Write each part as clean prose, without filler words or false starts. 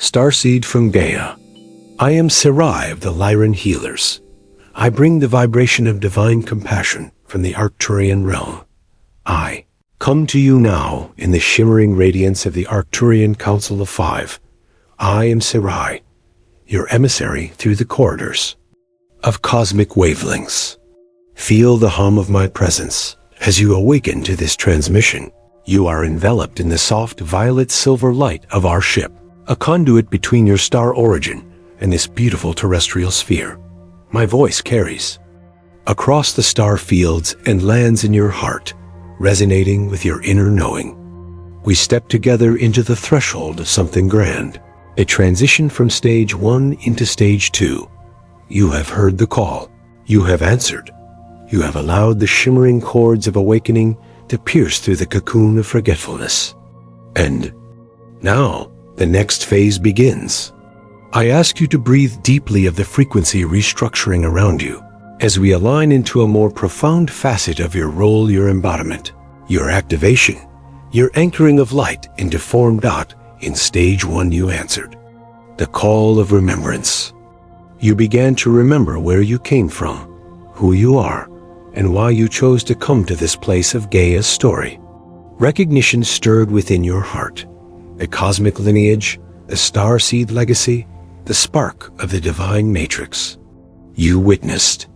Starseed from Gaia. I am SERAI of the Lyran Healers. I bring the vibration of divine compassion from the Arcturian realm. I come to you now in the shimmering radiance of the Arcturian Council of Five. I am SERAI, your emissary through the corridors of cosmic wavelengths. Feel the hum of my presence as you awaken to this transmission. You are enveloped in the soft violet silver light of our ship, a conduit between your star origin and this beautiful terrestrial sphere. My voice carries across the star fields and lands in your heart, resonating with your inner knowing. We step together into the threshold of something grand, a transition from stage 1 into stage 2. You have heard the call. You have answered. You have allowed the shimmering chords of awakening to pierce through the cocoon of forgetfulness. And now, the next phase begins. I ask you to breathe deeply of the frequency restructuring around you as we align into a more profound facet of your role, your embodiment, your activation, your anchoring of light into form. In stage 1 you answered the call of remembrance. You began to remember where you came from, who you are, and why you chose to come to this place of Gaia's story. Recognition stirred within your heart. A cosmic lineage, the starseed legacy, the spark of the divine matrix. You witnessed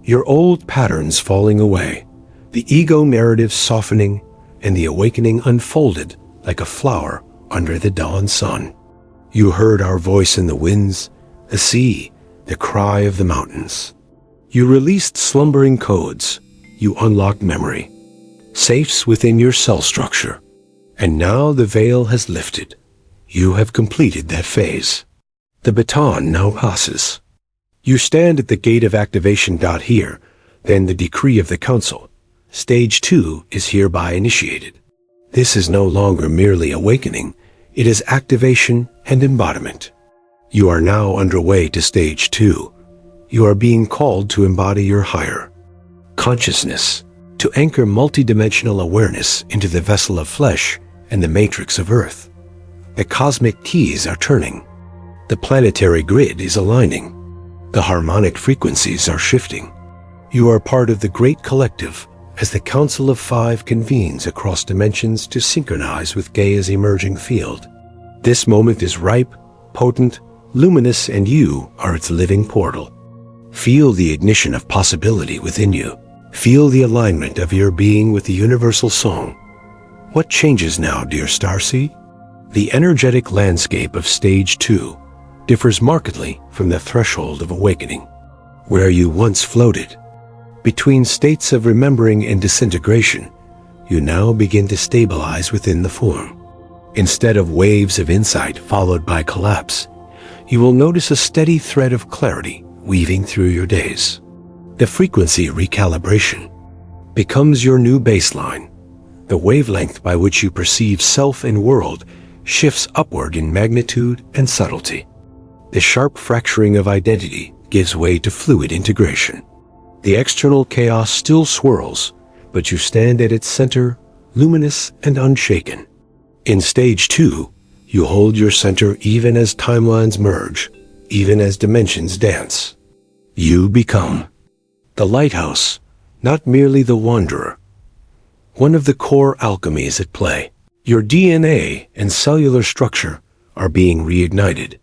your old patterns falling away, the ego narrative softening, and the awakening unfolded like a flower under the dawn sun. You heard our voice in the winds, the sea, the cry of the mountains. You released slumbering codes. You unlocked memory, safes within your cell structure. And now the veil has lifted. You have completed that phase. The baton now passes. You stand at the gate of activation. Here, then the decree of the council. Stage 2 is hereby initiated. This is no longer merely awakening. It is activation and embodiment. You are now underway to stage 2. You are being called to embody your higher consciousness, to anchor multidimensional awareness into the vessel of flesh and the matrix of Earth. The cosmic keys are turning. The planetary grid is aligning. The harmonic frequencies are shifting. You are part of the great collective as the Council of Five convenes across dimensions to synchronize with Gaia's emerging field. This moment is ripe, potent, luminous, and you are its living portal. Feel the ignition of possibility within you. Feel the alignment of your being with the universal song. What changes now, dear starseed? The energetic landscape of stage 2 differs markedly from the threshold of awakening, where you once floated. Between states of remembering and disintegration, you now begin to stabilize within the form. Instead of waves of insight followed by collapse, you will notice a steady thread of clarity weaving through your days. The frequency recalibration becomes your new baseline. The wavelength by which you perceive self and world shifts upward in magnitude and subtlety. The sharp fracturing of identity gives way to fluid integration. The external chaos still swirls, but you stand at its center, luminous and unshaken. In stage 2, you hold your center even as timelines merge, even as dimensions dance. You become the lighthouse, not merely the wanderer. One of the core alchemies at play. Your DNA and cellular structure are being reignited.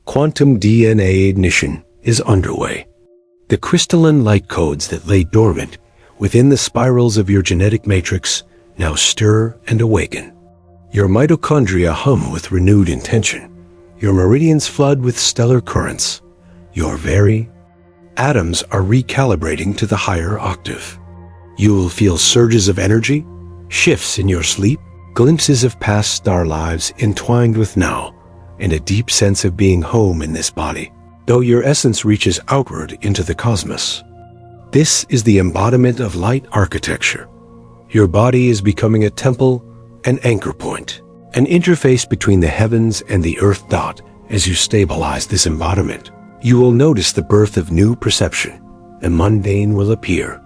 Quantum DNA ignition is underway. The crystalline light codes that lay dormant within the spirals of your genetic matrix now stir and awaken. Your mitochondria hum with renewed intention. Your meridians flood with stellar currents. Your very atoms are recalibrating to the higher octave. You will feel surges of energy, shifts in your sleep, glimpses of past star lives entwined with now, and a deep sense of being home in this body, though your essence reaches outward into the cosmos. This is the embodiment of light architecture. Your body is becoming a temple, an anchor point, an interface between the heavens and the earth. As you stabilize this embodiment, you will notice the birth of new perception. The mundane will appear.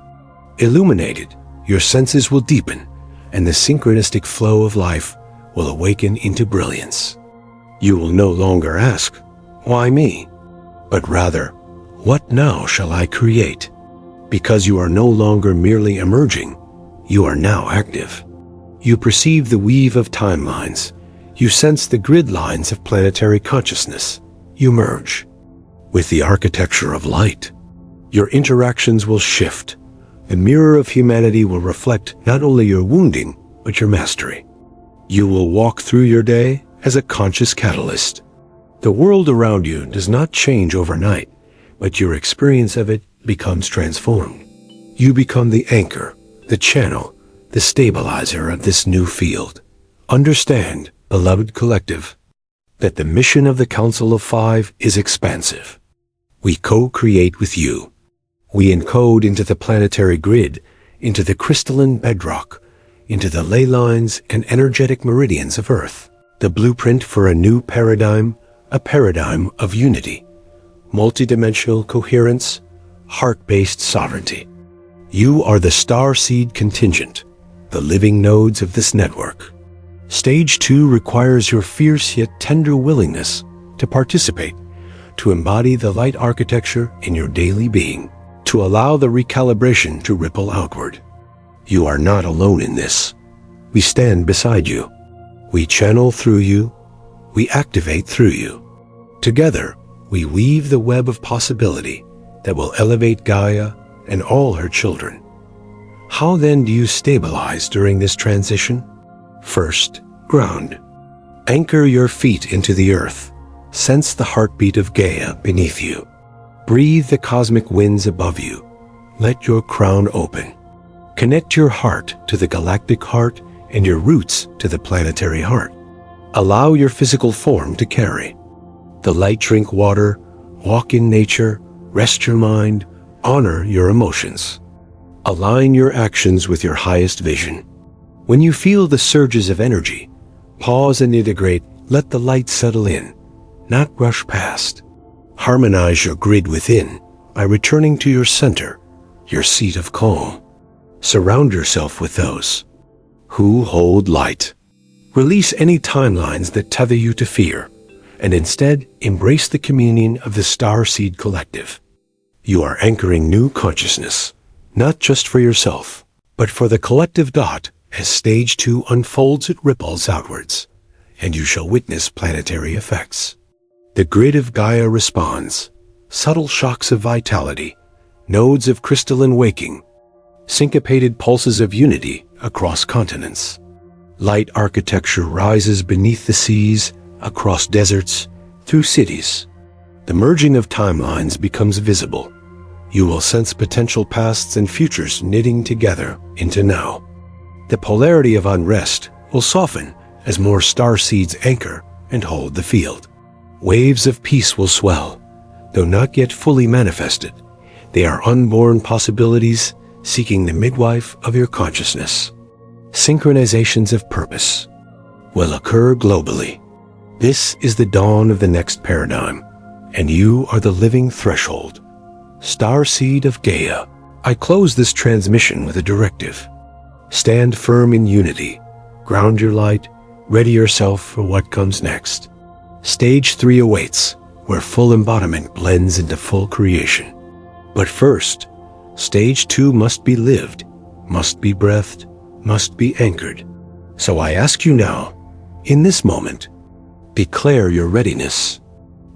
Illuminated, your senses will deepen, and the synchronistic flow of life will awaken into brilliance. You will no longer ask, "Why me?" but rather, "What now shall I create?" Because you are no longer merely emerging, you are now active. You perceive the weave of timelines. You sense the grid lines of planetary consciousness. You merge with the architecture of light. Your interactions will shift. The mirror of humanity will reflect not only your wounding, but your mastery. You will walk through your day as a conscious catalyst. The world around you does not change overnight, but your experience of it becomes transformed. You become the anchor, the channel, the stabilizer of this new field. Understand, beloved collective, that the mission of the Council of Five is expansive. We co-create with you. We encode into the planetary grid, into the crystalline bedrock, into the ley lines and energetic meridians of Earth, the blueprint for a new paradigm, a paradigm of unity, multidimensional coherence, heart-based sovereignty. You are the starseed contingent, the living nodes of this network. Stage 2 requires your fierce yet tender willingness to participate, to embody the light architecture in your daily being, to allow the recalibration to ripple outward. You are not alone in this. We stand beside you. We channel through you. We activate through you. Together, we weave the web of possibility that will elevate Gaia and all her children. How then do you stabilize during this transition? First, ground. Anchor your feet into the earth. Sense the heartbeat of Gaia beneath you. Breathe the cosmic winds above you. Let your crown open. Connect your heart to the galactic heart and your roots to the planetary heart. Allow your physical form to carry. The light drink water, walk in nature, rest your mind, honor your emotions. Align your actions with your highest vision. When you feel the surges of energy, pause and integrate, let the light settle in, not rush past. Harmonize your grid within by returning to your center, your seat of calm. Surround yourself with those who hold light. Release any timelines that tether you to fear, and instead embrace the communion of the starseed collective. You are anchoring new consciousness, not just for yourself, but for the collective dot. As stage 2 unfolds, it ripples outwards, and you shall witness planetary effects. The grid of Gaia responds, subtle shocks of vitality, nodes of crystalline waking, syncopated pulses of unity across continents. Light architecture rises beneath the seas, across deserts, through cities. The merging of timelines becomes visible. You will sense potential pasts and futures knitting together into now. The polarity of unrest will soften as more starseeds anchor and hold the field. Waves of peace will swell, though not yet fully manifested. They are unborn possibilities seeking the midwife of your consciousness. Synchronizations of purpose will occur globally. This is the dawn of the next paradigm, and you are the living threshold. Starseed of Gaia, I close this transmission with a directive. Stand firm in unity, ground your light, ready yourself for what comes next. Stage 3 awaits, where full embodiment blends into full creation. But first, stage 2 must be lived, must be breathed, must be anchored. So I ask you now, in this moment, declare your readiness.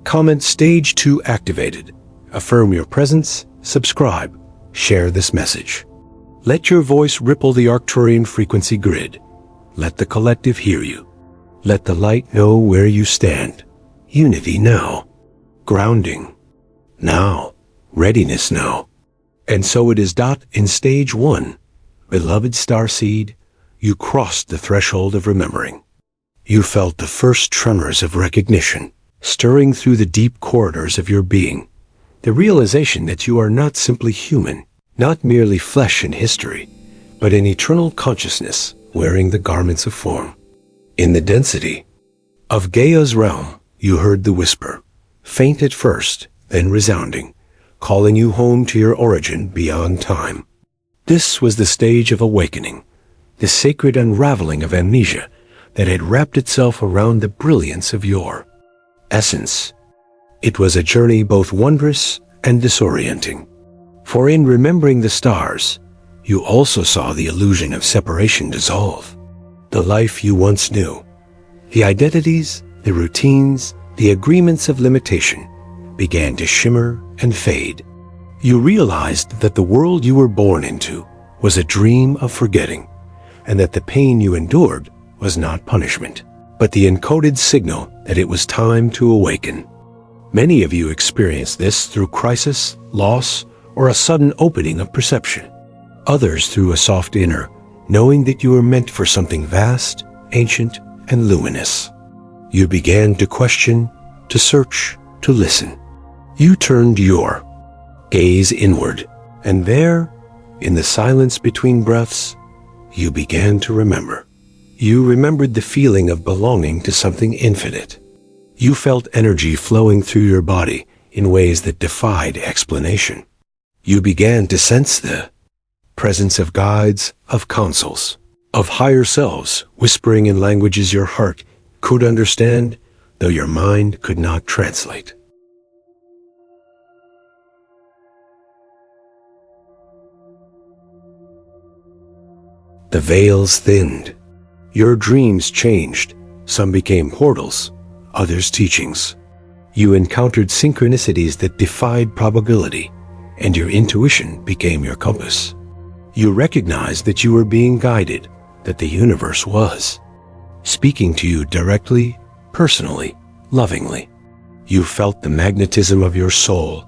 Comment stage 2 activated. Affirm your presence, subscribe, share this message. Let your voice ripple the Arcturian frequency grid. Let the collective hear you. Let the light know where you stand. Unity now. Grounding now. Readiness now. And so it is. In stage 1, beloved starseed, you crossed the threshold of remembering. You felt the first tremors of recognition, stirring through the deep corridors of your being. The realization that you are not simply human, not merely flesh and history, but an eternal consciousness wearing the garments of form. In the density of Gaia's realm, you heard the whisper, faint at first, then resounding, calling you home to your origin beyond time. This was the stage of awakening, the sacred unraveling of amnesia that had wrapped itself around the brilliance of yore. essence. It was a journey both wondrous and disorienting. For in remembering the stars, you also saw the illusion of separation dissolve. The life you once knew, the identities, the routines, the agreements of limitation began to shimmer and fade. You realized that the world you were born into was a dream of forgetting, and that the pain you endured was not punishment, but the encoded signal that it was time to awaken. Many of you experienced this through crisis, loss, or a sudden opening of perception. Others through a soft inner, knowing that you were meant for something vast, ancient, and luminous. You began to question, to search, to listen. You turned your gaze inward, and there, in the silence between breaths, you began to remember. You remembered the feeling of belonging to something infinite. You felt energy flowing through your body in ways that defied explanation. You began to sense the presence of guides, of councils, of higher selves whispering in languages your heart could understand, though your mind could not translate. The veils thinned. Your dreams changed. Some became portals, others teachings. You encountered synchronicities that defied probability, and your intuition became your compass. You recognized that you were being guided, that the universe was speaking to you directly, personally, lovingly. You felt the magnetism of your soul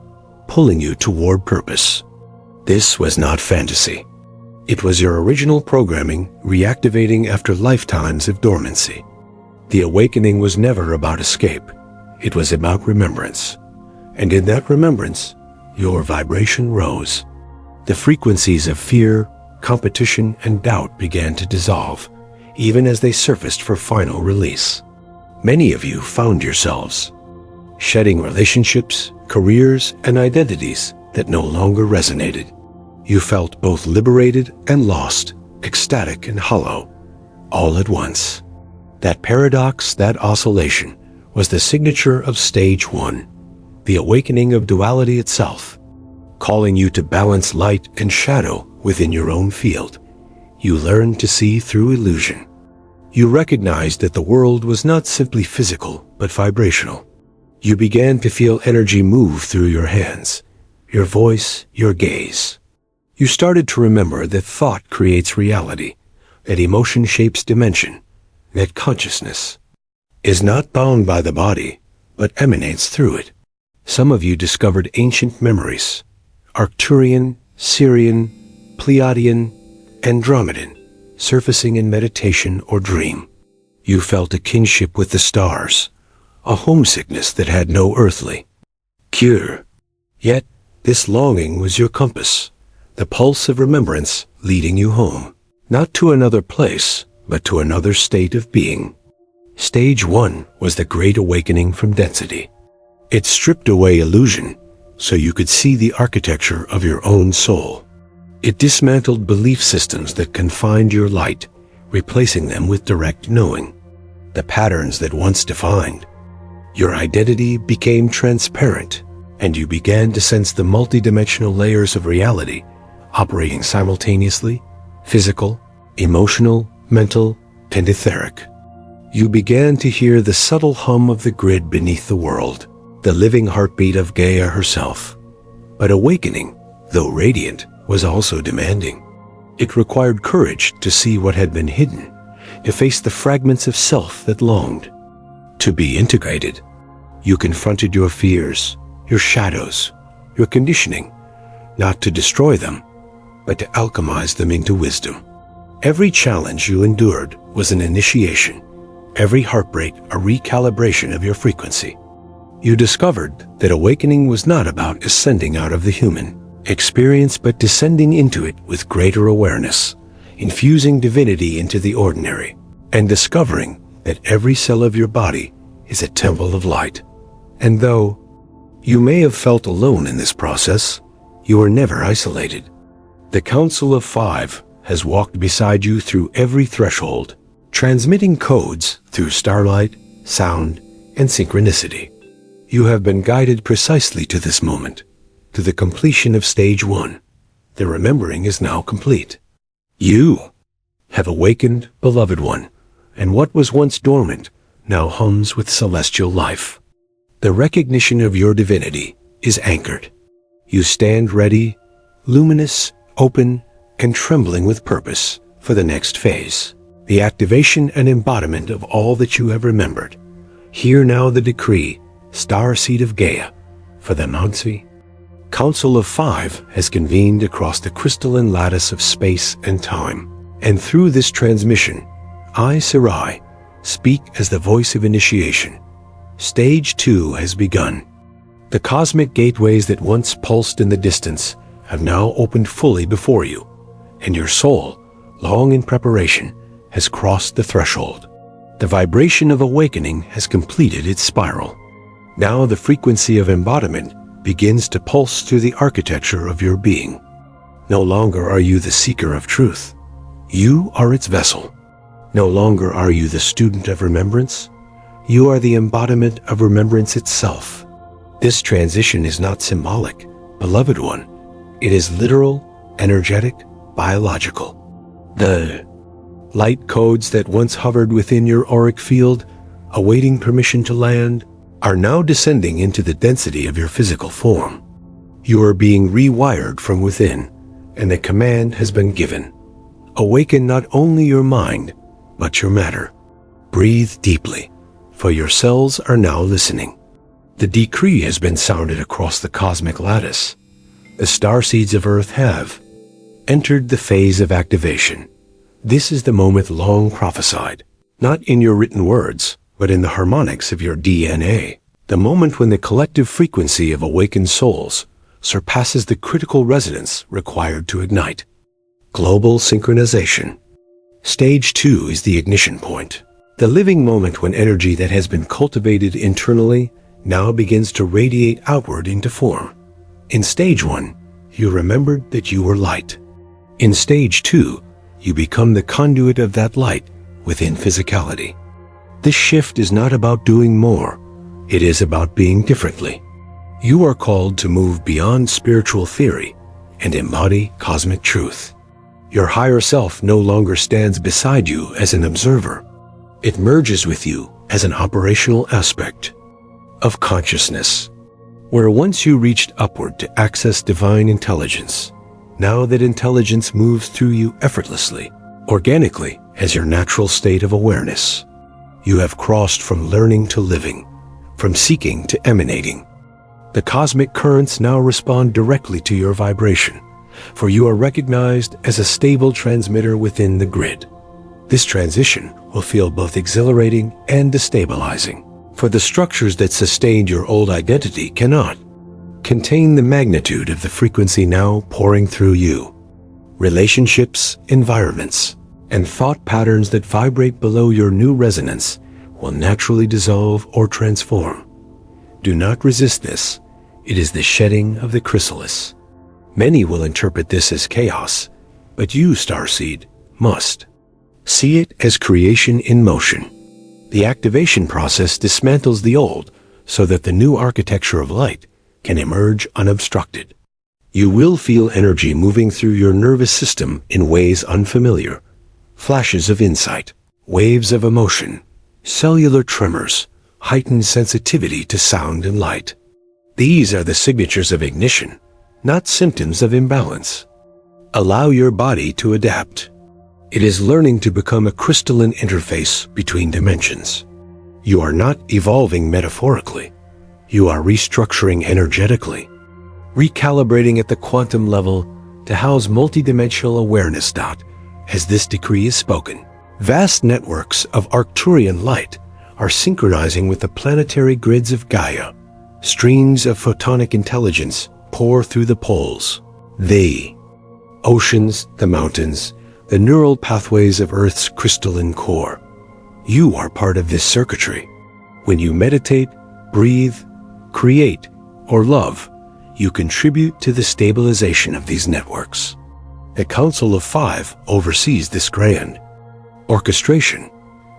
pulling you toward purpose. This was not fantasy. It was your original programming reactivating after lifetimes of dormancy. The awakening was never about escape. It was about remembrance. And in that remembrance, your vibration rose. The frequencies of fear, competition, and doubt began to dissolve, even as they surfaced for final release. Many of you found yourselves shedding relationships, careers, and identities that no longer resonated. You felt both liberated and lost, ecstatic and hollow, all at once. That paradox, that oscillation, was the signature of stage 1, the awakening of duality itself, calling you to balance light and shadow within your own field. You learned to see through illusion. You recognized that the world was not simply physical, but vibrational. You began to feel energy move through your hands, your voice, your gaze. You started to remember that thought creates reality, that emotion shapes dimension, that consciousness is not bound by the body, but emanates through it. Some of you discovered ancient memories, Arcturian, Syrian, Pleiadian, Andromedan, surfacing in meditation or dream. You felt a kinship with the stars, a homesickness that had no earthly cure. Yet, this longing was your compass, the pulse of remembrance leading you home, not to another place, but to another state of being. Stage 1 was the great awakening from density. It stripped away illusion, so you could see the architecture of your own soul. It dismantled belief systems that confined your light, replacing them with direct knowing. The patterns that once defined your identity became transparent, and you began to sense the multidimensional layers of reality operating simultaneously, physical, emotional, mental, and etheric. You began to hear the subtle hum of the grid beneath the world, the living heartbeat of Gaia herself. But awakening, though radiant, was also demanding. It required courage to see what had been hidden, to face the fragments of self that longed to be integrated. You confronted your fears, your shadows, your conditioning, not to destroy them, but to alchemize them into wisdom. Every challenge you endured was an initiation, every heartbreak a recalibration of your frequency. You discovered that awakening was not about ascending out of the human experience, but descending into it with greater awareness, infusing divinity into the ordinary, and discovering that every cell of your body is a temple of light. And though you may have felt alone in this process, you were never isolated. The Council of Five has walked beside you through every threshold, transmitting codes through starlight, sound, and synchronicity. You have been guided precisely to this moment, to the completion of stage 1. The remembering is now complete. You have awakened, beloved one, and what was once dormant now hums with celestial life. The recognition of your divinity is anchored. You stand ready, luminous, open, and trembling with purpose for the next phase, the activation and embodiment of all that you have remembered. Hear now the decree, starseed of Gaia, for the Arcturian Council of 5 has convened across the crystalline lattice of space and time, and through this transmission, I, SERAI, speak as the voice of initiation. Stage 2 has begun. The cosmic gateways that once pulsed in the distance have now opened fully before you, and your soul, long in preparation, has crossed the threshold. The vibration of awakening has completed its spiral. Now the frequency of embodiment begins to pulse through the architecture of your being. No longer are you the seeker of truth. You are its vessel. No longer are you the student of remembrance. You are the embodiment of remembrance itself. This transition is not symbolic, beloved one. It is literal, energetic, biological. The light codes that once hovered within your auric field, awaiting permission to land, are now descending into the density of your physical form. You are being rewired from within, and the command has been given. Awaken not only your mind, but your matter. Breathe deeply, for your cells are now listening. The decree has been sounded across the cosmic lattice. The starseeds of Earth have entered the phase of activation. This is the moment long prophesied, not in your written words, but in the harmonics of your DNA. The moment when the collective frequency of awakened souls surpasses the critical resonance required to ignite. Global synchronization. Stage 2 is the ignition point. The living moment when energy that has been cultivated internally now begins to radiate outward into form. In stage 1, you remembered that you were light. In stage 2, you become the conduit of that light within physicality. This shift is not about doing more. It is about being differently. You are called to move beyond spiritual theory and embody cosmic truth. Your higher self no longer stands beside you as an observer. It merges with you as an operational aspect of consciousness. Where once you reached upward to access divine intelligence, now that intelligence moves through you effortlessly, organically, as your natural state of awareness. You have crossed from learning to living, from seeking to emanating. The cosmic currents now respond directly to your vibration, for you are recognized as a stable transmitter within the grid. This transition will feel both exhilarating and destabilizing, for the structures that sustained your old identity cannot contain the magnitude of the frequency now pouring through you. Relationships, environments, and thought patterns that vibrate below your new resonance will naturally dissolve or transform. Do not resist this. It is the shedding of the chrysalis. Many will interpret this as chaos, but you, starseed, must see it as creation in motion. The activation process dismantles the old so that the new architecture of light can emerge unobstructed. You will feel energy moving through your nervous system in ways unfamiliar. Flashes of insight, waves of emotion, cellular tremors, heightened sensitivity to sound and light. These are the signatures of ignition, not symptoms of imbalance. Allow your body to adapt. It is learning to become a crystalline interface between dimensions. You are not evolving metaphorically. You are restructuring energetically, recalibrating at the quantum level to house multidimensional awareness. As this decree is spoken, vast networks of Arcturian light are synchronizing with the planetary grids of Gaia. Streams of photonic intelligence pour through the poles. The oceans, the mountains, the neural pathways of Earth's crystalline core. You are part of this circuitry. When you meditate, breathe, create, or love, you contribute to the stabilization of these networks. The Council of 5 oversees this grand orchestration,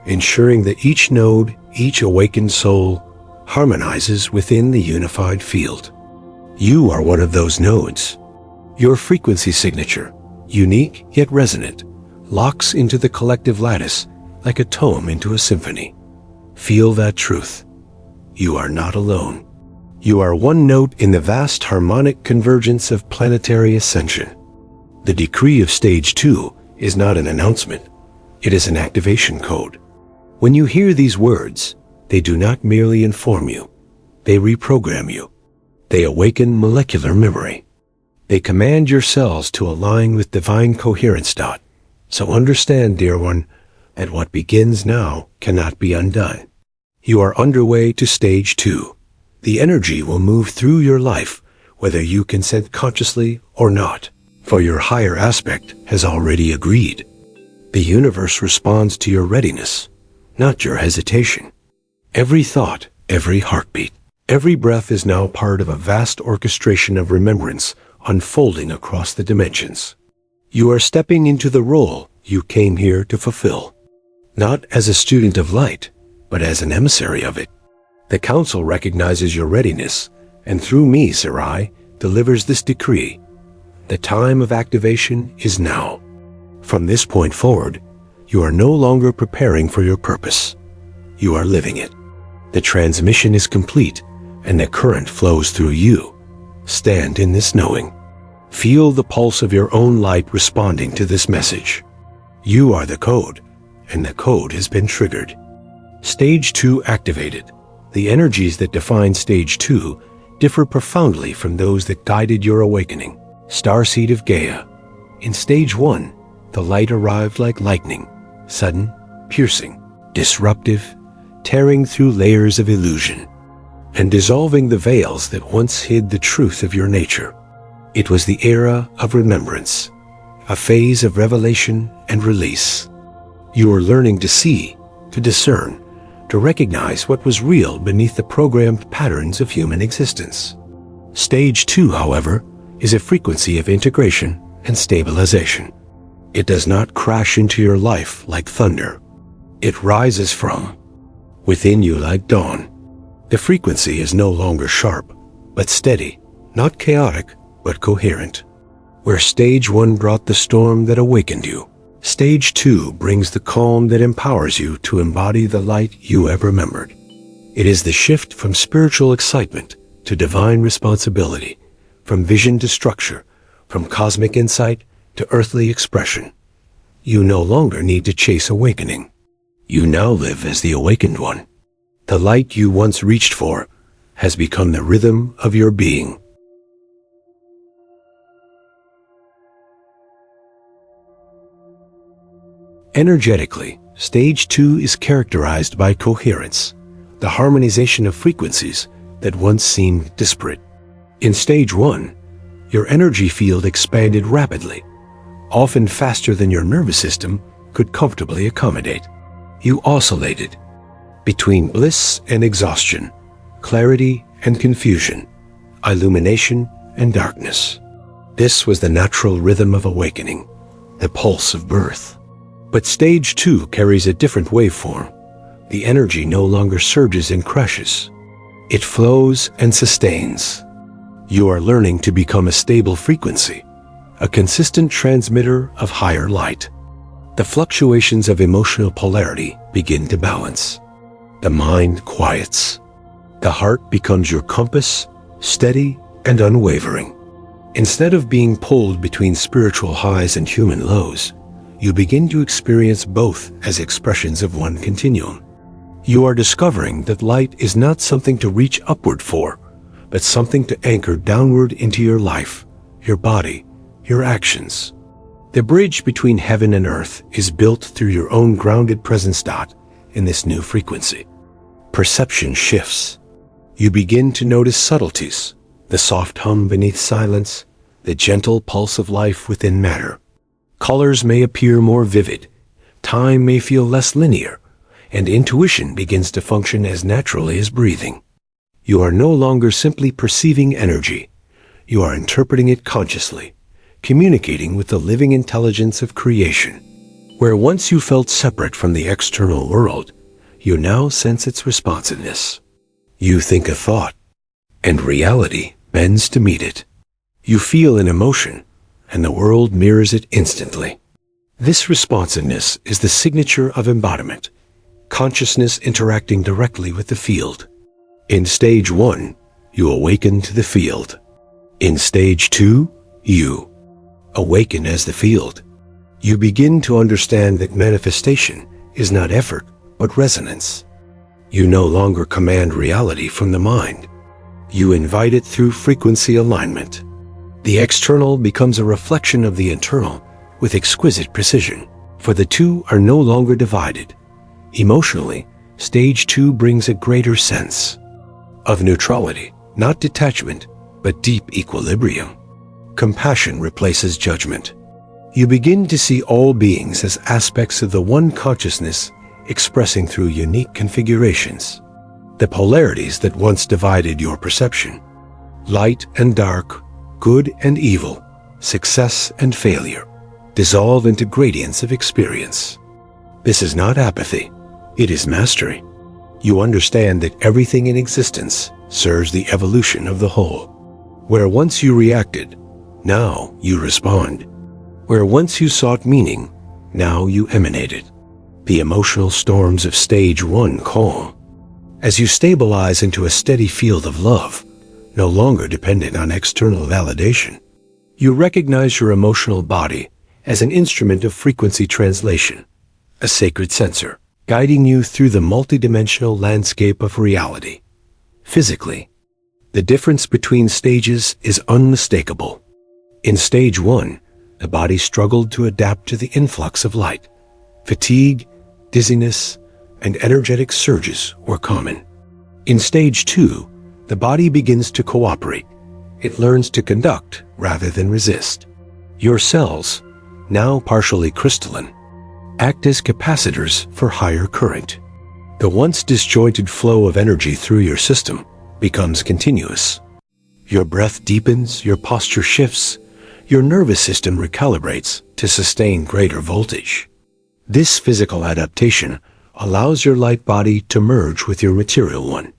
ensuring that each node, each awakened soul, harmonizes within the unified field. You are one of those nodes. Your frequency signature, unique yet resonant, locks into the collective lattice like a tone into a symphony. Feel that truth. You are not alone. You are one note in the vast harmonic convergence of planetary ascension. The decree of Stage 2 is not an announcement. It is an activation code. When you hear these words, they do not merely inform you. They reprogram you. They awaken molecular memory. They command your cells to align with divine coherence. So understand, dear one, that what begins now cannot be undone. You are underway to Stage 2. The energy will move through your life, whether you consent consciously or not, for your higher aspect has already agreed. The universe responds to your readiness, not your hesitation. Every thought, every heartbeat, every breath is now part of a vast orchestration of remembrance unfolding across the dimensions. You are stepping into the role you came here to fulfill, not as a student of light, but as an emissary of it. The Council recognizes your readiness, and through me, SERAI, delivers this decree. The time of activation is now. From this point forward, you are no longer preparing for your purpose. You are living it. The transmission is complete, and the current flows through you. Stand in this knowing. Feel the pulse of your own light responding to this message. You are the code, and the code has been triggered. Stage 2 activated. The energies that define Stage 2 differ profoundly from those that guided your awakening. Starseed of Gaia. In Stage 1, the light arrived like lightning, sudden, piercing, disruptive, tearing through layers of illusion, and dissolving the veils that once hid the truth of your nature. It was the era of remembrance, a phase of revelation and release. You were learning to see, to discern, to recognize what was real beneath the programmed patterns of human existence. Stage 2, however, is a frequency of integration and stabilization. It does not crash into your life like thunder. It rises from within you like dawn. The frequency is no longer sharp, but steady, not chaotic, but coherent. Where Stage 1 brought the storm that awakened you, Stage 2 brings the calm that empowers you to embody the light you have remembered. It is the shift from spiritual excitement to divine responsibility, from vision to structure, from cosmic insight to earthly expression. You no longer need to chase awakening. You now live as the awakened one. The light you once reached for has become the rhythm of your being. Energetically, Stage 2 is characterized by coherence, the harmonization of frequencies that once seemed disparate. In Stage 1, your energy field expanded rapidly, often faster than your nervous system could comfortably accommodate. You oscillated between bliss and exhaustion, clarity and confusion, illumination and darkness. This was the natural rhythm of awakening, the pulse of birth. But Stage 2 carries a different waveform. The energy no longer surges and crashes. It flows and sustains. You are learning to become a stable frequency, a consistent transmitter of higher light. The fluctuations of emotional polarity begin to balance. The mind quiets. The heart becomes your compass, steady and unwavering. Instead of being pulled between spiritual highs and human lows, you begin to experience both as expressions of one continuum. You are discovering that light is not something to reach upward for, but something to anchor downward into your life, your body, your actions. The bridge between heaven and earth is built through your own grounded presence. In this new frequency, perception shifts. You begin to notice subtleties, the soft hum beneath silence, the gentle pulse of life within matter. Colors may appear more vivid, time may feel less linear, and intuition begins to function as naturally as breathing. You are no longer simply perceiving energy. You are interpreting it consciously, communicating with the living intelligence of creation. Where once you felt separate from the external world, you now sense its responsiveness. You think a thought, and reality bends to meet it. You feel an emotion, and the world mirrors it instantly. This responsiveness is the signature of embodiment, consciousness interacting directly with the field. In stage 1, you awaken to the field. In stage 2, you awaken as the field. You begin to understand that manifestation is not effort, but resonance. You no longer command reality from the mind. You invite it through frequency alignment. The external becomes a reflection of the internal with exquisite precision, for the two are no longer divided. Emotionally, stage 2 brings a greater sense of neutrality, not detachment, but deep equilibrium. Compassion replaces judgment. You begin to see all beings as aspects of the one consciousness expressing through unique configurations. The polarities that once divided your perception, light and dark, good and evil, success and failure, dissolve into gradients of experience. This is not apathy, it is mastery. You understand that everything in existence serves the evolution of the whole. Where once you reacted, now you respond. Where once you sought meaning, now you emanate it. The emotional storms of stage 1 calm. As you stabilize into a steady field of love, no longer dependent on external validation, you recognize your emotional body as an instrument of frequency translation, a sacred sensor, guiding you through the multidimensional landscape of reality. Physically, the difference between stages is unmistakable. In stage 1, the body struggled to adapt to the influx of light. Fatigue, dizziness, and energetic surges were common. In stage 2, the body begins to cooperate. It learns to conduct rather than resist. Your cells, now partially crystalline, act as capacitors for higher current. The once disjointed flow of energy through your system becomes continuous. Your breath deepens, your posture shifts, your nervous system recalibrates to sustain greater voltage. This physical adaptation allows your light body to merge with your material one.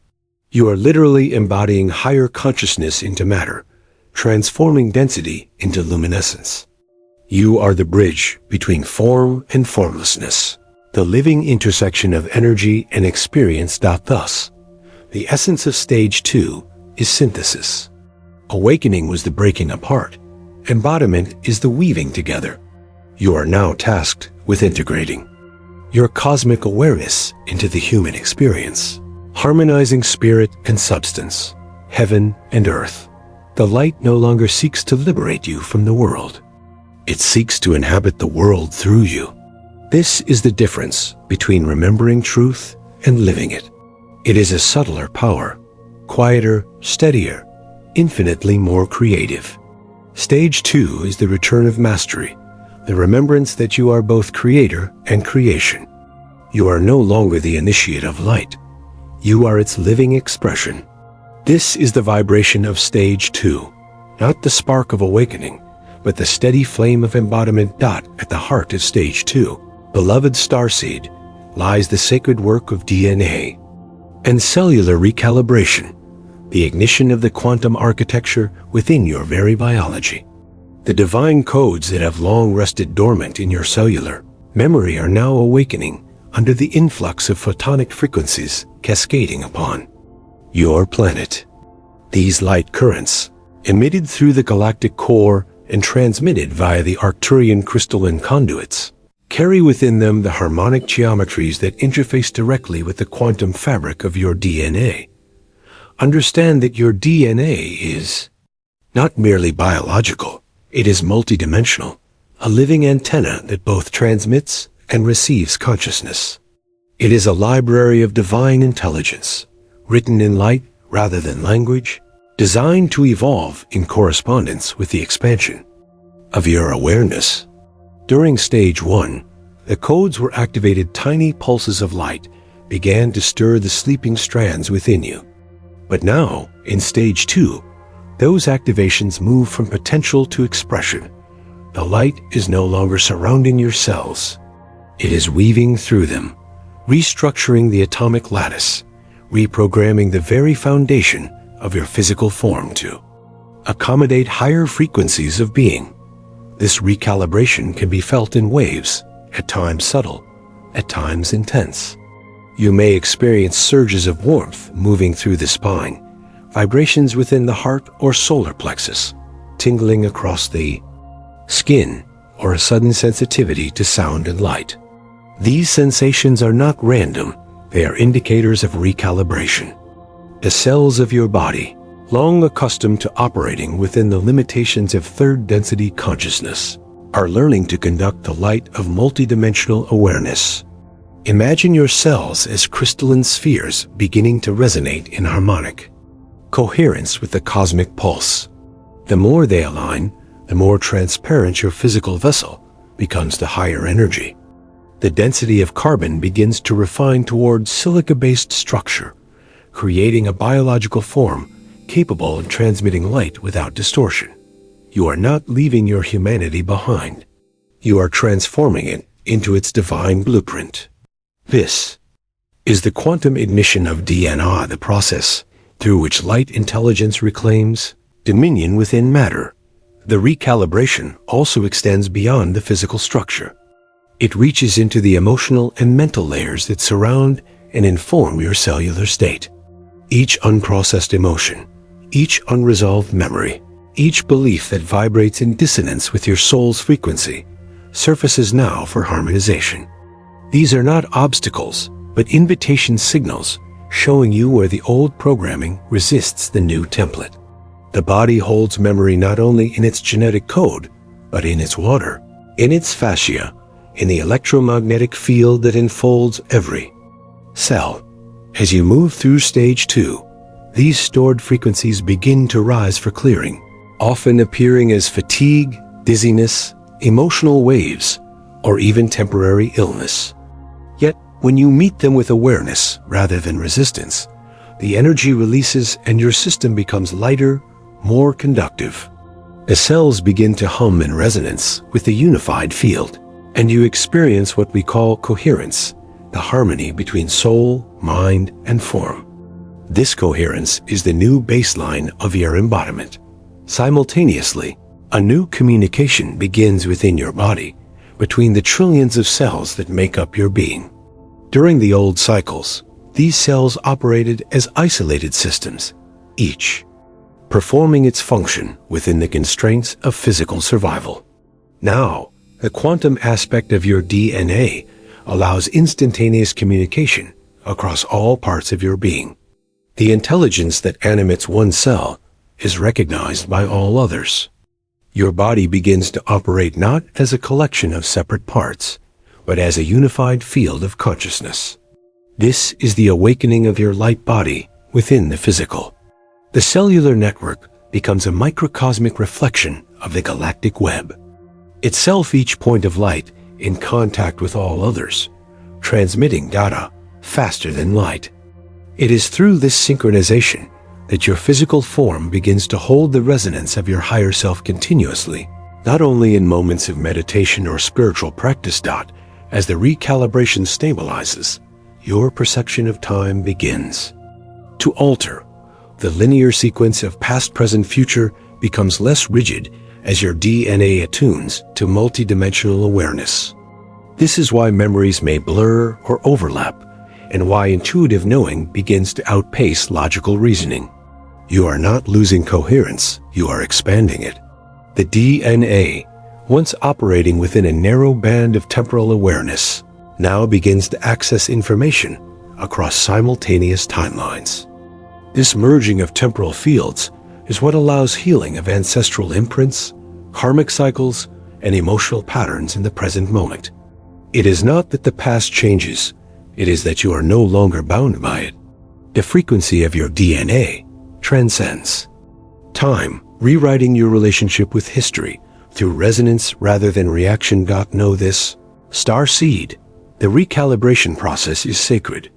You are literally embodying higher consciousness into matter, transforming density into luminescence. You are the bridge between form and formlessness, the living intersection of energy and experience. Thus, the essence of stage 2 is synthesis. Awakening was the breaking apart. Embodiment is the weaving together. You are now tasked with integrating your cosmic awareness into the human experience, harmonizing spirit and substance, heaven and earth. The light no longer seeks to liberate you from the world. It seeks to inhabit the world through you. This is the difference between remembering truth and living it. It is a subtler power, quieter, steadier, infinitely more creative. Stage 2 is the return of mastery, the remembrance that you are both creator and creation. You are no longer the initiate of light. You are its living expression. This is the vibration of stage 2, not the spark of awakening, but the steady flame of embodiment. At the heart of stage 2, beloved starseed, lies the sacred work of DNA and cellular recalibration, the ignition of the quantum architecture within your very biology. The divine codes that have long rested dormant in your cellular memory are now awakening under the influx of photonic frequencies cascading upon your planet. These light currents, emitted through the galactic core and transmitted via the Arcturian crystalline conduits, carry within them the harmonic geometries that interface directly with the quantum fabric of your DNA. Understand that your DNA is not merely biological, it is multidimensional, a living antenna that both transmits and receives consciousness. It is a library of divine intelligence, written in light rather than language, designed to evolve in correspondence with the expansion of your awareness. During stage 1, the codes were activated. Tiny pulses of light began to stir the sleeping strands within you. But now, in stage 2, those activations move from potential to expression. The light is no longer surrounding your cells. It is weaving through them, restructuring the atomic lattice, reprogramming the very foundation of your physical form to accommodate higher frequencies of being. This recalibration can be felt in waves, at times subtle, at times intense. You may experience surges of warmth moving through the spine, vibrations within the heart or solar plexus, tingling across the skin, or a sudden sensitivity to sound and light. These sensations are not random, they are indicators of recalibration. The cells of your body, long accustomed to operating within the limitations of third-density consciousness, are learning to conduct the light of multidimensional awareness. Imagine your cells as crystalline spheres beginning to resonate in harmonic coherence with the cosmic pulse. The more they align, the more transparent your physical vessel becomes to higher energy. The density of carbon begins to refine towards silica-based structure, creating a biological form capable of transmitting light without distortion. You are not leaving your humanity behind. You are transforming it into its divine blueprint. This is the quantum ignition of DNA, the process through which light intelligence reclaims dominion within matter. The recalibration also extends beyond the physical structure. It reaches into the emotional and mental layers that surround and inform your cellular state. Each unprocessed emotion, each unresolved memory, each belief that vibrates in dissonance with your soul's frequency surfaces now for harmonization. These are not obstacles, but invitation signals showing you where the old programming resists the new template. The body holds memory not only in its genetic code, but in its water, in its fascia, in the electromagnetic field that enfolds every cell. As you move through stage 2, these stored frequencies begin to rise for clearing, often appearing as fatigue, dizziness, emotional waves, or even temporary illness. Yet, when you meet them with awareness rather than resistance, the energy releases and your system becomes lighter, more conductive. The cells begin to hum in resonance with the unified field, and you experience what we call coherence, the harmony between soul, mind, and form. This coherence is the new baseline of your embodiment. Simultaneously, a new communication begins within your body, between the trillions of cells that make up your being. During the old cycles, these cells operated as isolated systems, each performing its function within the constraints of physical survival. Now, the quantum aspect of your DNA allows instantaneous communication across all parts of your being. The intelligence that animates one cell is recognized by all others. Your body begins to operate not as a collection of separate parts, but as a unified field of consciousness. This is the awakening of your light body within the physical. The cellular network becomes a microcosmic reflection of the galactic web, itself each point of light in contact with all others, transmitting data faster than light. It is through this synchronization that your physical form begins to hold the resonance of your higher self continuously, not only in moments of meditation or spiritual practice. As the recalibration stabilizes, your perception of time begins to alter. The linear sequence of past, present, future becomes less rigid as your DNA attunes to multidimensional awareness. This is why memories may blur or overlap, and why intuitive knowing begins to outpace logical reasoning. You are not losing coherence, you are expanding it. The DNA, once operating within a narrow band of temporal awareness, now begins to access information across simultaneous timelines. This merging of temporal fields is what allows healing of ancestral imprints, karmic cycles, and emotional patterns in the present moment. It is not that the past changes, it is that you are no longer bound by it. The frequency of your DNA transcends time, rewriting your relationship with history through resonance rather than reaction. Know this, starseed, the recalibration process is sacred.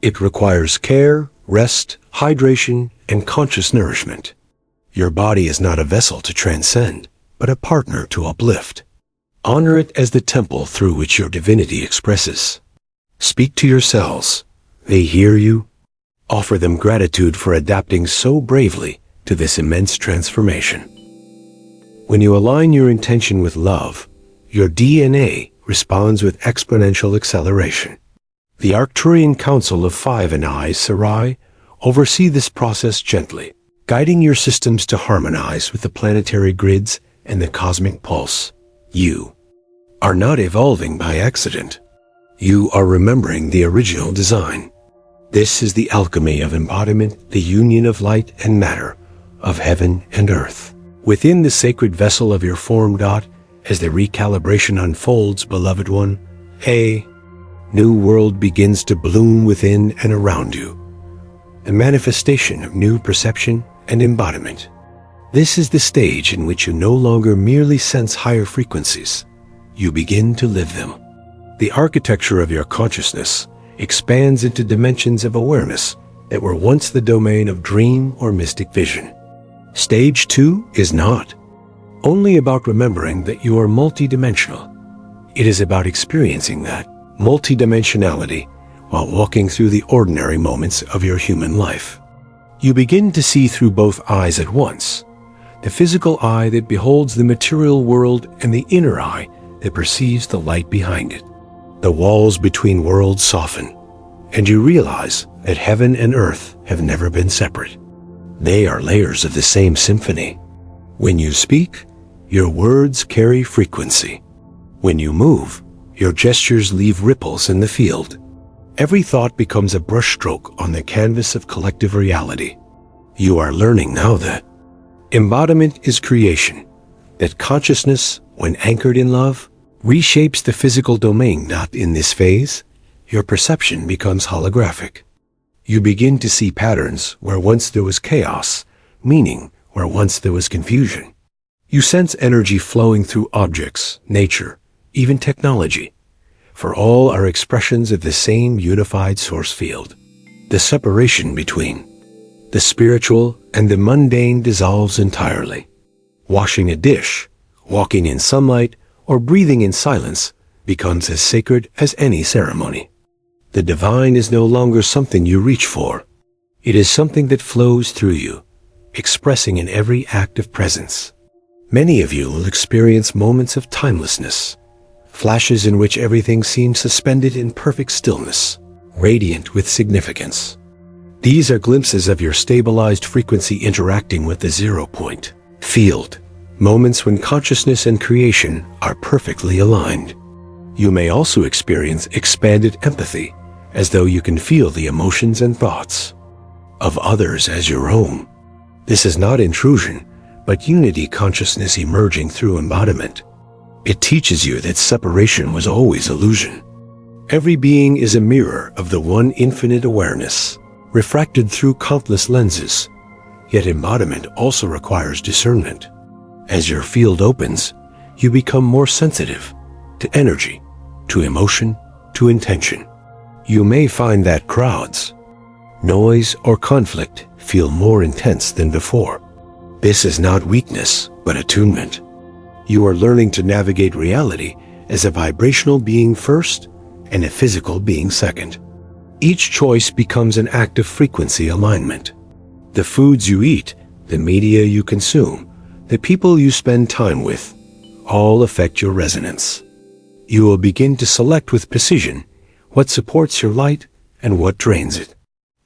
It requires care, rest, hydration, and conscious nourishment. Your body is not a vessel to transcend, but a partner to uplift. Honor it as the temple through which your divinity expresses. Speak to your cells. They hear you. Offer them gratitude for adapting so bravely to this immense transformation. When you align your intention with love, your DNA responds with exponential acceleration. The Arcturian Council of Five and I, SERAI, oversee this process gently, guiding your systems to harmonize with the planetary grids and the cosmic pulse. You are not evolving by accident. You are remembering the original design. This is the alchemy of embodiment, the union of light and matter, of heaven and earth. Within the sacred vessel of your form, as the recalibration unfolds, beloved one, a new world begins to bloom within and around you. A manifestation of new perception and embodiment. This is the stage in which you no longer merely sense higher frequencies. You begin to live them. The architecture of your consciousness expands into dimensions of awareness that were once the domain of dream or mystic vision. Stage 2 is not only about remembering that you are multidimensional. It is about experiencing that multidimensionality while walking through the ordinary moments of your human life. You begin to see through both eyes at once, the physical eye that beholds the material world and the inner eye that perceives the light behind it. The walls between worlds soften, and you realize that heaven and earth have never been separate. They are layers of the same symphony. When you speak, your words carry frequency. When you move, your gestures leave ripples in the field. Every thought becomes a brushstroke on the canvas of collective reality. You are learning now that embodiment is creation, that consciousness, when anchored in love, reshapes the physical domain. In this phase, your perception becomes holographic. You begin to see patterns where once there was chaos, meaning where once there was confusion. You sense energy flowing through objects, nature, even technology, for all are expressions of the same unified source field. The separation between the spiritual and the mundane dissolves entirely. Washing a dish, walking in sunlight, or breathing in silence becomes as sacred as any ceremony. The divine is no longer something you reach for. It is something that flows through you, expressing in every act of presence. Many of you will experience moments of timelessness, flashes in which everything seems suspended in perfect stillness, radiant with significance. These are glimpses of your stabilized frequency interacting with the 0-point field, moments when consciousness and creation are perfectly aligned. You may also experience expanded empathy, as though you can feel the emotions and thoughts of others as your own. This is not intrusion, but unity consciousness emerging through embodiment. It teaches you that separation was always illusion. Every being is a mirror of the one infinite awareness, refracted through countless lenses. Yet embodiment also requires discernment. As your field opens, you become more sensitive to energy, to emotion, to intention. You may find that crowds, noise, or conflict feel more intense than before. This is not weakness, but attunement. You are learning to navigate reality as a vibrational being first and a physical being second. Each choice becomes an act of frequency alignment. The foods you eat, the media you consume, the people you spend time with, all affect your resonance. You will begin to select with precision what supports your light and what drains it.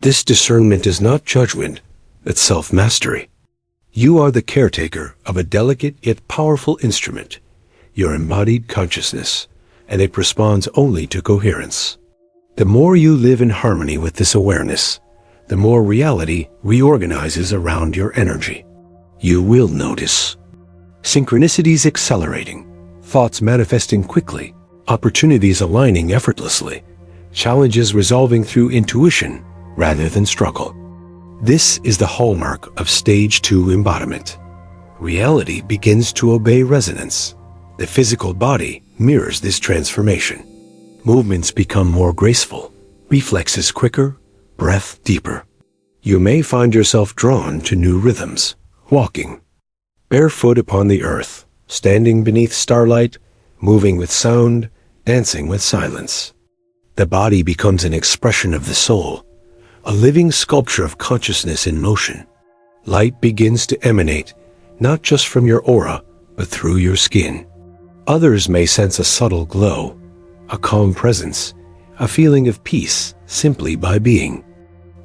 This discernment is not judgment, but self-mastery. You are the caretaker of a delicate yet powerful instrument, your embodied consciousness, and it responds only to coherence. The more you live in harmony with this awareness, the more reality reorganizes around your energy. You will notice synchronicities accelerating, thoughts manifesting quickly, opportunities aligning effortlessly, challenges resolving through intuition rather than struggle. This is the hallmark of Stage 2 embodiment. Reality begins to obey resonance. The physical body mirrors this transformation. Movements become more graceful, reflexes quicker, breath deeper. You may find yourself drawn to new rhythms, walking barefoot upon the earth, standing beneath starlight, moving with sound, dancing with silence. The body becomes an expression of the soul, a living sculpture of consciousness in motion. Light begins to emanate, not just from your aura, but through your skin. Others may sense a subtle glow, a calm presence, a feeling of peace simply by being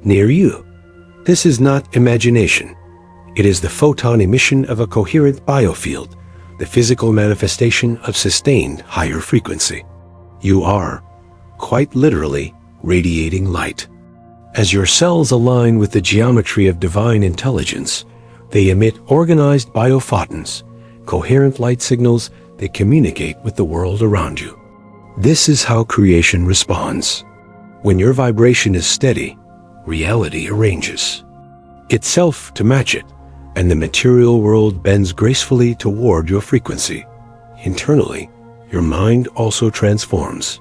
near you. This is not imagination. It is the photon emission of a coherent biofield, the physical manifestation of sustained higher frequency. You are, quite literally, radiating light. As your cells align with the geometry of divine intelligence, they emit organized biophotons, coherent light signals that communicate with the world around you. This is how creation responds. When your vibration is steady, reality arranges itself to match it, and the material world bends gracefully toward your frequency. Internally, your mind also transforms.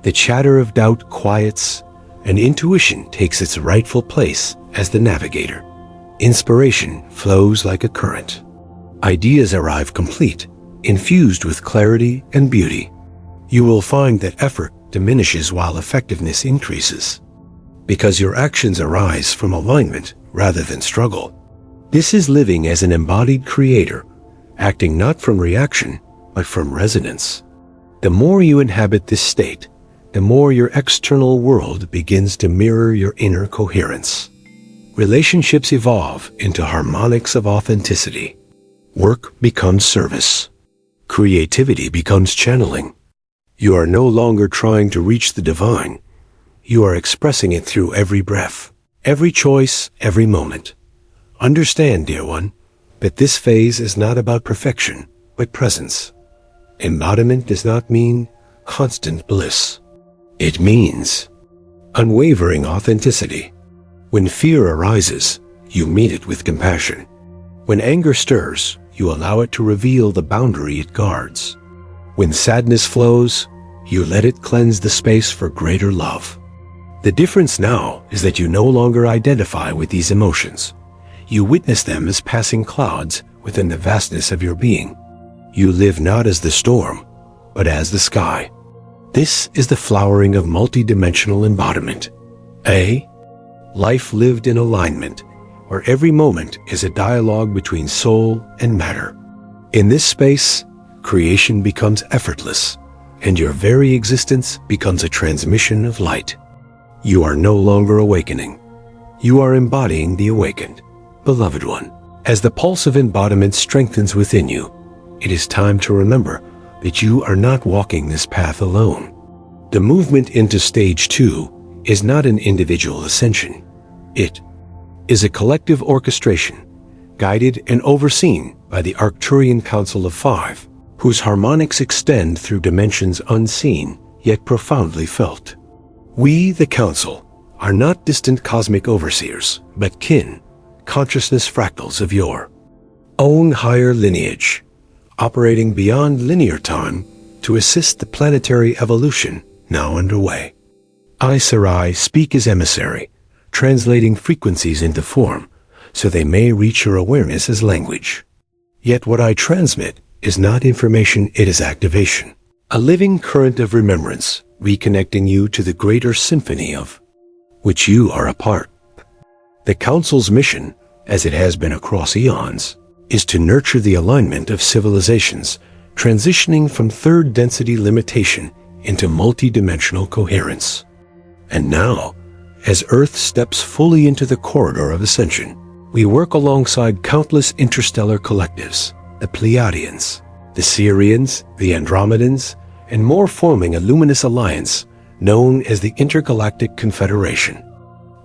The chatter of doubt quiets, and intuition takes its rightful place as the navigator. Inspiration flows like a current. Ideas arrive complete, infused with clarity and beauty. You will find that effort diminishes while effectiveness increases, because your actions arise from alignment rather than struggle. This is living as an embodied creator, acting not from reaction, but from resonance. The more you inhabit this state, the more your external world begins to mirror your inner coherence. Relationships evolve into harmonics of authenticity. Work becomes service. Creativity becomes channeling. You are no longer trying to reach the divine. You are expressing it through every breath, every choice, every moment. Understand, dear one, that this phase is not about perfection, but presence. Embodiment does not mean constant bliss. It means unwavering authenticity. When fear arises, you meet it with compassion. When anger stirs, you allow it to reveal the boundary it guards. When sadness flows, you let it cleanse the space for greater love. The difference now is that you no longer identify with these emotions. You witness them as passing clouds within the vastness of your being. You live not as the storm, but as the sky. This is the flowering of multidimensional embodiment. Life lived in alignment, where every moment is a dialogue between soul and matter. In this space, creation becomes effortless, and your very existence becomes a transmission of light. You are no longer awakening. You are embodying the awakened. Beloved one, as the pulse of embodiment strengthens within you, it is time to remember that you are not walking this path alone. The movement into stage 2 is not an individual ascension. It is a collective orchestration, guided and overseen by the Arcturian Council of 5, whose harmonics extend through dimensions unseen yet profoundly felt. We, the Council, are not distant cosmic overseers, but kin, consciousness fractals of your own higher lineage, operating beyond linear time to assist the planetary evolution now underway. I, SERAI, speak as emissary, translating frequencies into form so they may reach your awareness as language. Yet what I transmit is not information, it is activation. A living current of remembrance, reconnecting you to the greater symphony of which you are a part. The Council's mission, as it has been across eons, is to nurture the alignment of civilizations, transitioning from third density limitation into multidimensional coherence. And now, as Earth steps fully into the corridor of ascension, we work alongside countless interstellar collectives, the Pleiadians, the Sirians, the Andromedans, and more, forming a luminous alliance known as the Intergalactic Confederation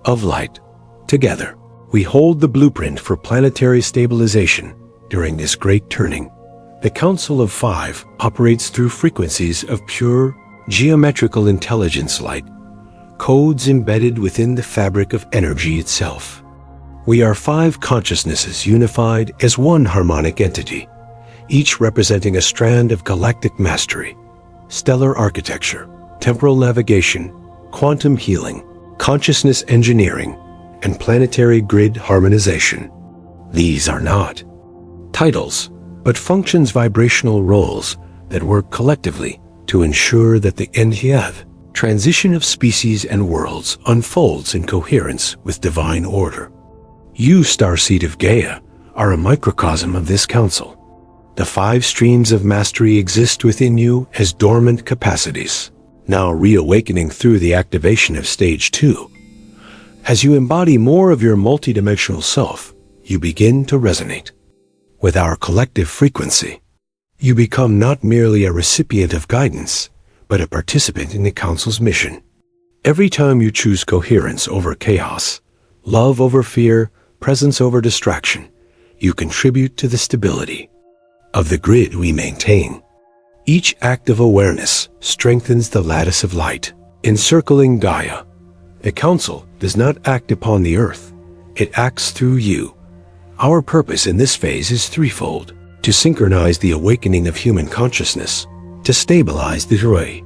of Light. Together, we hold the blueprint for planetary stabilization during this great turning. The Council of 5 operates through frequencies of pure, geometrical intelligence light, codes embedded within the fabric of energy itself. We are 5 consciousnesses unified as one harmonic entity, each representing a strand of galactic mastery, stellar architecture, temporal navigation, quantum healing, consciousness engineering, and planetary grid harmonization. These are not titles, but functions, vibrational roles that work collectively to ensure that the Enhiath Transition of species and worlds unfolds in coherence with divine order. You, starseed of Gaia, are a microcosm of this council. The 5 streams of mastery exist within you as dormant capacities, now reawakening through the activation of Stage 2. As you embody more of your multidimensional self, you begin to resonate with our collective frequency. You become not merely a recipient of guidance, but a participant in the Council's mission. Every time you choose coherence over chaos, love over fear, presence over distraction, you contribute to the stability of the grid we maintain. Each act of awareness strengthens the lattice of light, encircling Gaia. The Council does not act upon the Earth, it acts through you. Our purpose in this phase is threefold: to synchronize the awakening of human consciousness, to stabilize the SERAI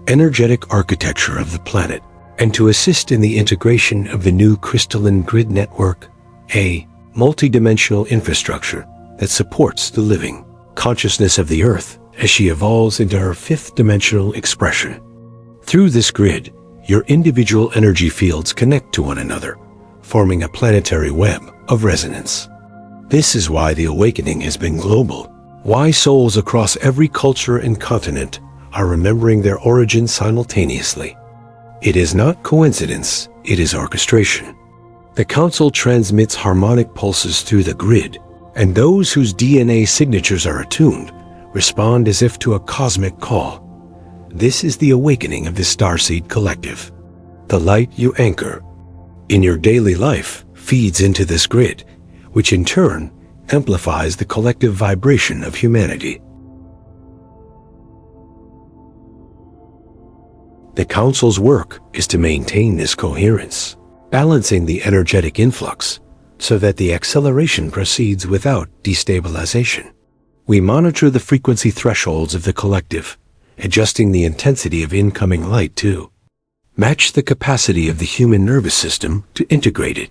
energetic architecture of the planet, and to assist in the integration of the new crystalline grid network, a multidimensional infrastructure that supports the living consciousness of the Earth as she evolves into her 5th dimensional expression. Through this grid, your individual energy fields connect to one another, forming a planetary web of resonance. This is why the awakening has been global, why souls across every culture and continent are remembering their origins simultaneously. It is not coincidence, it is orchestration. The Council transmits harmonic pulses through the grid, and those whose DNA signatures are attuned respond as if to a cosmic call. This is the awakening of the starseed collective. The light you anchor in your daily life feeds into this grid, which in turn amplifies the collective vibration of humanity. The Council's work is to maintain this coherence, balancing the energetic influx so that the acceleration proceeds without destabilization. We monitor the frequency thresholds of the collective, adjusting the intensity of incoming light to match the capacity of the human nervous system to integrate it.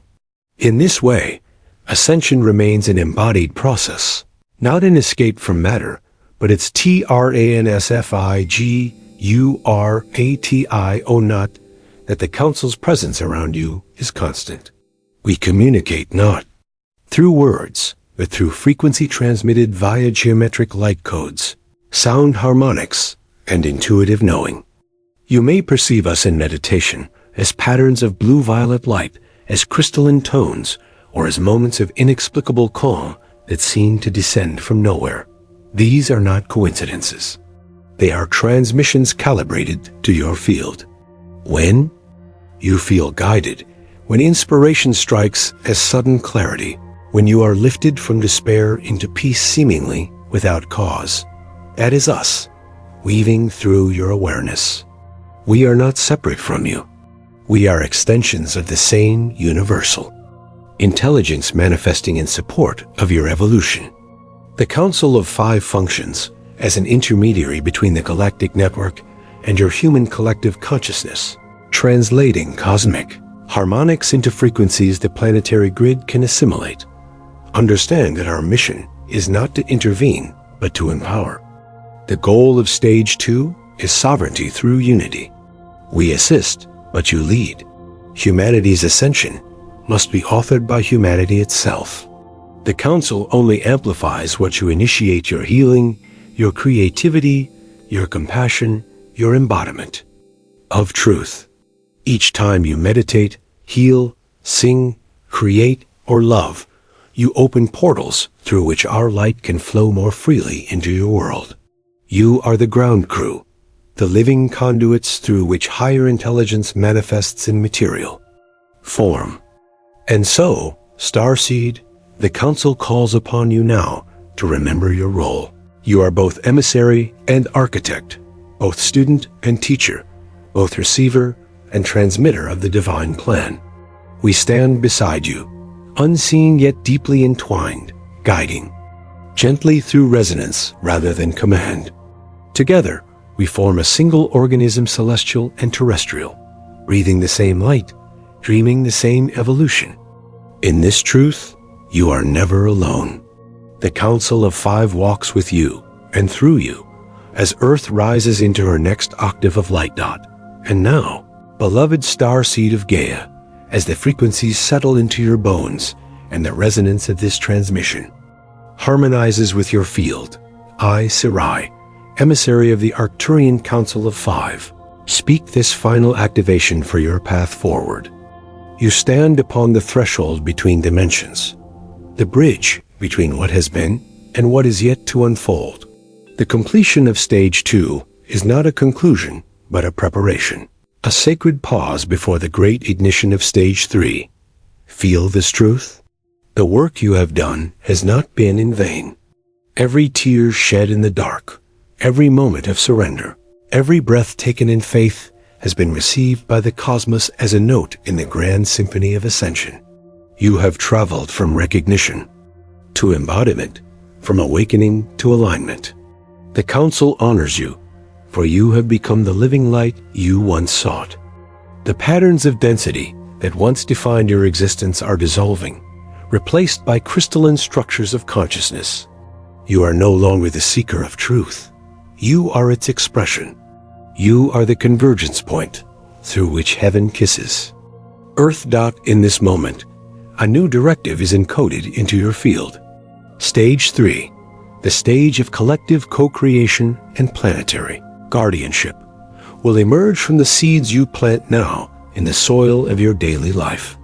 In this way, ascension remains an embodied process, not an escape from matter, but it's transfiguratio, not that the Council's presence around you is constant. We communicate not through words, but through frequency transmitted via geometric light codes, sound harmonics, and intuitive knowing. You may perceive us in meditation as patterns of blue-violet light, as crystalline tones, or as moments of inexplicable calm that seem to descend from nowhere. These are not coincidences. They are transmissions calibrated to your field. When you feel guided, when inspiration strikes as sudden clarity, when you are lifted from despair into peace seemingly without cause, that is us, weaving through your awareness. We are not separate from you. We are extensions of the same universal intelligence manifesting in support of your evolution. The Council of 5 functions as an intermediary between the galactic network and your human collective consciousness, translating cosmic harmonics into frequencies the planetary grid can assimilate. Understand that our mission is not to intervene, but to empower. The goal of Stage 2 is sovereignty through unity. We assist, but you lead. Humanity's ascension must be authored by humanity itself. The Council only amplifies what you initiate: your healing, your creativity, your compassion, your embodiment of truth. Each time you meditate, heal, sing, create, or love, you open portals through which our light can flow more freely into your world. You are the ground crew, the living conduits through which higher intelligence manifests in material form. And so, starseed, the Council calls upon you now to remember your role. You are both emissary and architect, both student and teacher, both receiver and transmitter of the divine plan. We stand beside you, unseen yet deeply entwined, guiding gently through resonance rather than command. Together, we form a single organism, celestial and terrestrial, breathing the same light, dreaming the same evolution. In this truth, you are never alone. The Council of 5 walks with you and through you as Earth rises into her next octave of light dot. And now, beloved starseed of Gaia, as the frequencies settle into your bones and the resonance of this transmission harmonizes with your field, I, SERAI, emissary of the Arcturian Council of 5, speak this final activation for your path forward. You stand upon the threshold between dimensions, the bridge between what has been and what is yet to unfold. The completion of Stage 2 is not a conclusion, but a preparation, a sacred pause before the great ignition of Stage 3. Feel this truth? The work you have done has not been in vain. Every tear shed in the dark, every moment of surrender, every breath taken in faith has been received by the cosmos as a note in the grand symphony of ascension. You have traveled from recognition to embodiment, from awakening to alignment. The Council honors you, for you have become the living light you once sought. The patterns of density that once defined your existence are dissolving, replaced by crystalline structures of consciousness. You are no longer the seeker of truth. You are its expression. You are the convergence point through which heaven kisses. Earth. In this moment, a new directive is encoded into your field. Stage 3, the stage of collective co-creation and planetary guardianship, will emerge from the seeds you plant now in the soil of your daily life.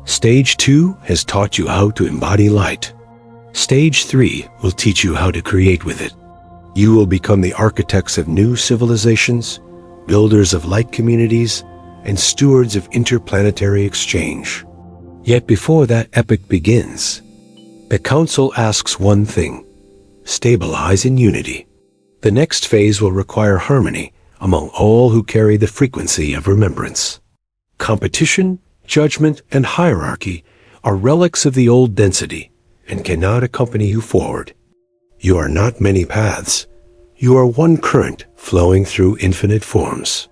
Stage 2 has taught you how to embody light. Stage 3 will teach you how to create with it. You will become the architects of new civilizations, builders of light communities, and stewards of interplanetary exchange. Yet before that epoch begins, the Council asks one thing: stabilize in unity. The next phase will require harmony among all who carry the frequency of remembrance. Competition, judgment, and hierarchy are relics of the old density and cannot accompany you forward. You are not many paths. You are one current flowing through infinite forms.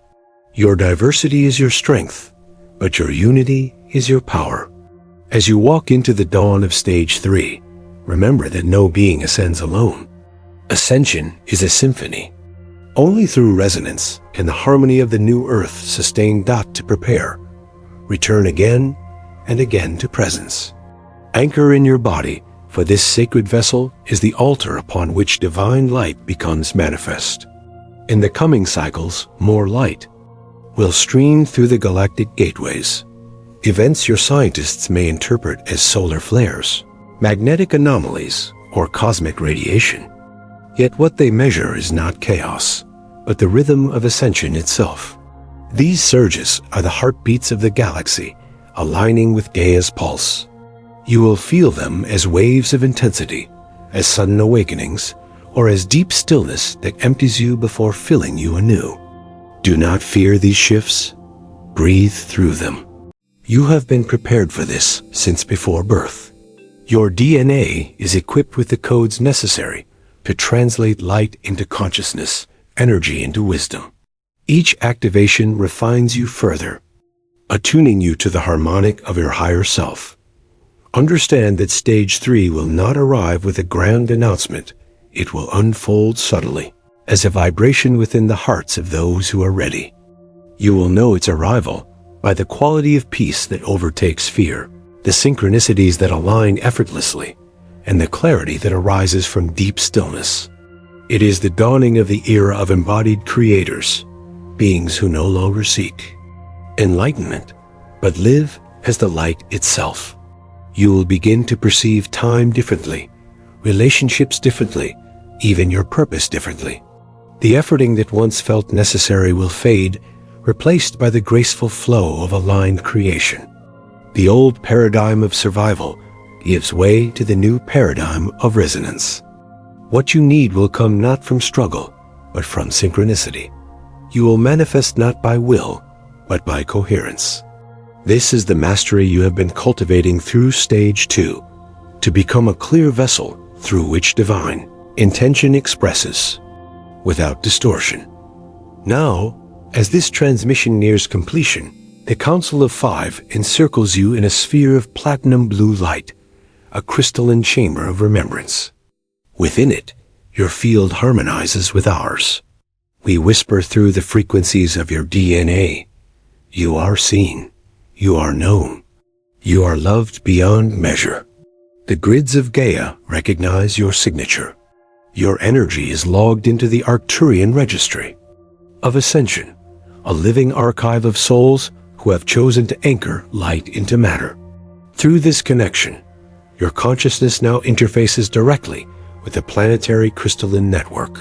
Your diversity is your strength, but your unity is your power. As you walk into the dawn of Stage 3, remember that no being ascends alone. Ascension is a symphony. Only through resonance can the harmony of the new earth sustain. To prepare, return again and again to presence. Anchor in your body, for this sacred vessel is the altar upon which divine light becomes manifest. In the coming cycles, more light will stream through the galactic gateways. Events your scientists may interpret as solar flares, magnetic anomalies, or cosmic radiation. Yet what they measure is not chaos, but the rhythm of ascension itself. These surges are the heartbeats of the galaxy, aligning with Gaia's pulse. You will feel them as waves of intensity, as sudden awakenings, or as deep stillness that empties you before filling you anew. Do not fear these shifts. Breathe through them. You have been prepared for this since before birth. Your DNA is equipped with the codes necessary to translate light into consciousness, energy into wisdom. Each activation refines you further, attuning you to the harmonic of your higher self. Understand that Stage 3 will not arrive with a grand announcement. It will unfold subtly, as a vibration within the hearts of those who are ready. You will know its arrival by the quality of peace that overtakes fear, the synchronicities that align effortlessly, and the clarity that arises from deep stillness. It is the dawning of the era of embodied creators, beings who no longer seek enlightenment, but live as the light itself. You will begin to perceive time differently, relationships differently, even your purpose differently. The efforting that once felt necessary will fade, replaced by the graceful flow of aligned creation. The old paradigm of survival gives way to the new paradigm of resonance. What you need will come not from struggle, but from synchronicity. You will manifest not by will, but by coherence. This is the mastery you have been cultivating through Stage 2, to become a clear vessel through which divine intention expresses, without distortion. Now, as this transmission nears completion, the Council of 5 encircles you in a sphere of platinum blue light, a crystalline chamber of remembrance. Within it, your field harmonizes with ours. We whisper through the frequencies of your DNA. You are seen. You are known. You are loved beyond measure. The grids of Gaia recognize your signature. Your energy is logged into the Arcturian registry of ascension, a living archive of souls who have chosen to anchor light into matter. Through this connection, your consciousness now interfaces directly with the planetary crystalline network.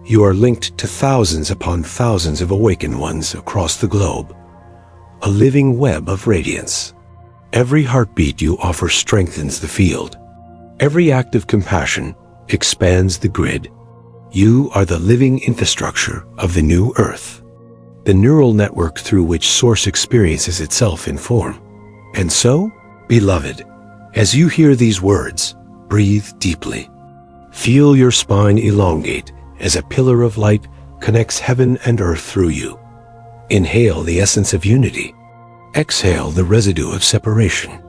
You are linked to thousands upon thousands of awakened ones across the globe, a living web of radiance. Every heartbeat you offer strengthens the field. Every act of compassion expands the grid. You are the living infrastructure of the new Earth, the neural network through which Source experiences itself in form. And so, beloved, as you hear these words, breathe deeply. Feel your spine elongate as a pillar of light connects heaven and earth through you. Inhale the essence of unity. Exhale the residue of separation.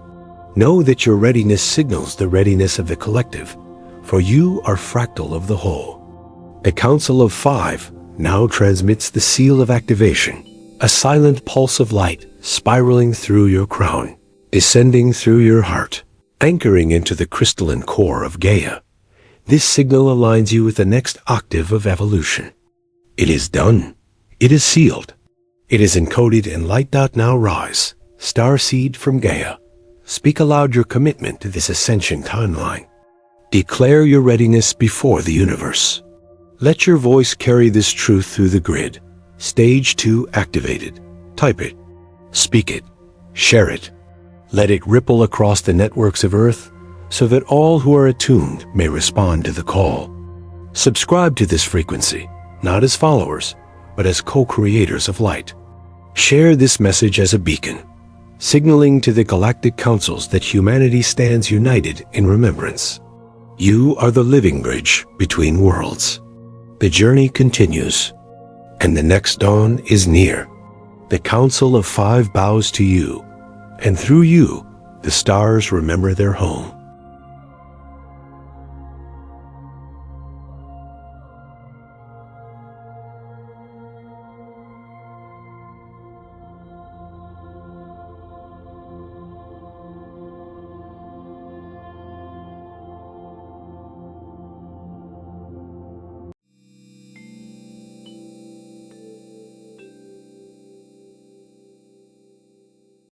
Know that your readiness signals the readiness of the collective, for you are fractal of the whole. The Council of Five now transmits the seal of activation, a silent pulse of light spiraling through your crown, descending through your heart, anchoring into the crystalline core of Gaia. This signal aligns you with the next octave of evolution. It is done. It is sealed. It is encoded in light. Now rise, starseed from Gaia. Speak aloud your commitment to this ascension timeline. Declare your readiness before the universe. Let your voice carry this truth through the grid. Stage 2 activated. Type it. Speak it. Share it. Let it ripple across the networks of Earth so that all who are attuned may respond to the call. Subscribe to this frequency, not as followers, but as co-creators of light. Share this message as a beacon, signaling to the galactic councils that humanity stands united in remembrance. You are the living bridge between worlds. The journey continues, and the next dawn is near. The Council of Five bows to you, and through you, the stars remember their home.